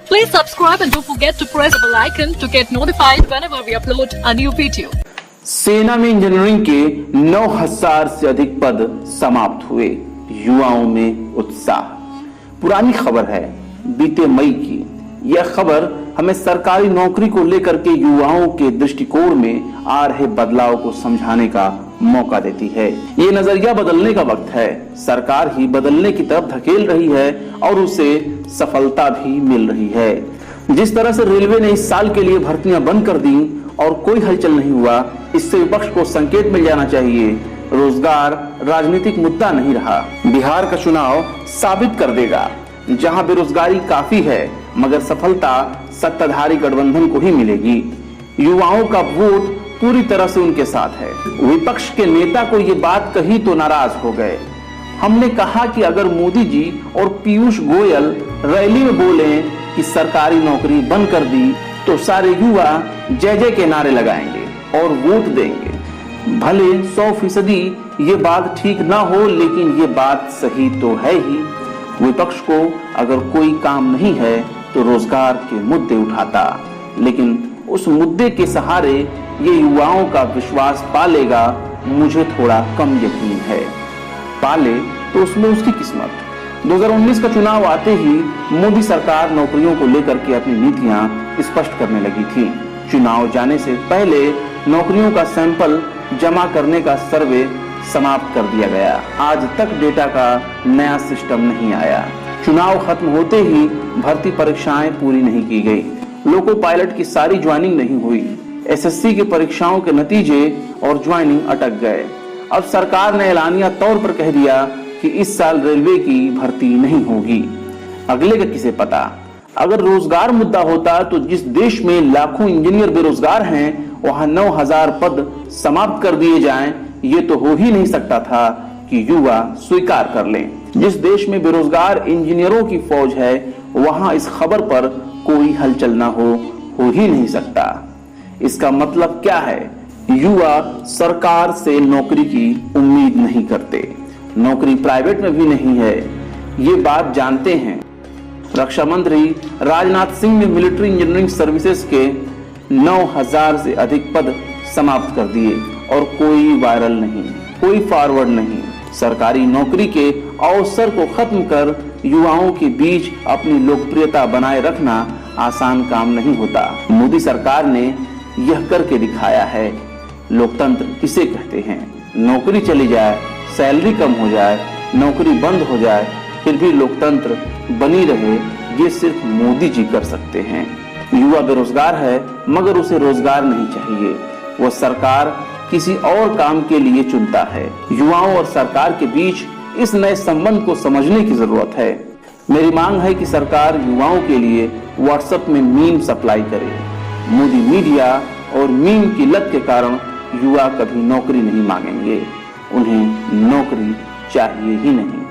Please subscribe and don't forget to press the bell icon to get notified whenever we upload a new video. सेना में engineering के 9,000 से अधिक पद समाप्त हुए, युवाओं में उत्साह। पुरानी खबर है, बीते मई की। यह खबर हमें सरकारी नौकरी को लेकर के युवाओं के दृष्टिकोण में आ रहे बदलाव को समझाने का मौका देती है। ये नजरिया बदलने का वक्त है। सरकार ही बदलने की तरफ धकेल रही है और उसे सफलता भी मिल रही है। जिस तरह से रेलवे ने इस साल के लिए भर्तियां बंद कर दी और कोई हलचल नहीं हुआ, इससे विपक्ष को संकेत मिल जाना चाहिए रोजगार राजनीतिक मुद्दा नहीं रहा। बिहार का चुनाव साबित कर देगा, जहां बेरोजगारी काफी है मगर सफलता सत्ताधारी गठबंधन को ही मिलेगी। युवाओं का वोट पूरी तरह से उनके साथ है। विपक्ष के नेता को ये बात कही तो नाराज हो गए। हमने कहा कि अगर मोदी जी और पीयूष गोयल रैली में बोले कि सरकारी नौकरी बंद कर दी तो सारे युवा जय जय के नारे लगाएंगे और वोट देंगे। भले 100% ये बात ठीक ना हो, लेकिन ये बात सही तो है ही। विपक्ष को अगर कोई काम नहीं है तो रोजगार के मुद्दे उठाता, लेकिन उस मुद्दे के सहारे ये युवाओं का विश्वास पालेगा, मुझे थोड़ा कम यकीन है। पाले तो उसमें उसकी किस्मत। 2019 का चुनाव आते ही मोदी सरकार नौकरियों को लेकर के अपनी नीतियां स्पष्ट करने लगी थी। चुनाव जाने से पहले नौकरियों का सैंपल जमा करने का सर्वे समाप्त कर दिया गया। आज तक डेटा का नया सिस्टम नहीं आया। चुनाव खत्म होते ही भर्ती परीक्षाएं पूरी नहीं की गई। लोको पायलट की सारी ज्वाइनिंग नहीं हुई। एसएससी की परीक्षाओं के नतीजे और ज्वाइनिंग अटक गए। अब सरकार ने ऐलानिया तौर पर कह दिया कि इस साल रेलवे की भर्ती नहीं होगी। अगले का किसे पता। अगर रोजगार मुद्दा होता तो जिस देश में लाखों इंजीनियर बेरोजगार हैं, वहां 9,000 पद समाप्त कर दिए जाएं, ये तो हो ही नहीं सकता था कि युवा स्वीकार कर लें। जिस देश में बेरोजगार इंजीनियरों की फौज है, वहां इस खबर पर कोई हलचल ना हो ही नहीं सकता। इसका मतलब क्या है? युवा सरकार से नौकरी की उम्मीद नहीं करते, नौकरी प्राइवेट में भी नहीं है, ये बात जानते हैं। रक्षा मंत्री राजनाथ सिंह ने मिलिट्री इंजीनियरिंग सर्विसेज के 9,000 से अधिक पद समाप्त कर दिए और कोई वायरल नहीं, कोई फॉरवर्ड नहीं। सरकारी नौकरी के अवसर को खत्म कर युवाओं के बीच अपनी लोकप्रियता बनाए रखना आसान काम नहीं होता। मोदी सरकार ने यह करके दिखाया है। लोकतंत्र किसे कहते हैं? नौकरी चली जाए, सैलरी कम हो जाए, नौकरी बंद हो जाए, फिर भी लोकतंत्र बनी रहे, ये सिर्फ मोदी जी कर सकते हैं। युवा बेरोजगार है मगर उसे रोजगार नहीं चाहिए, वो सरकार किसी और काम के लिए चुनता है। युवाओं और सरकार के बीच इस नए संबंध को समझने की जरूरत है। मेरी मांग है कि सरकार युवाओं के लिए व्हाट्सएप में मीम सप्लाई करे। मोदी मीडिया और मीम की लत के कारण युवा कभी नौकरी नहीं मांगेंगे, उन्हें नौकरी चाहिए ही नहीं।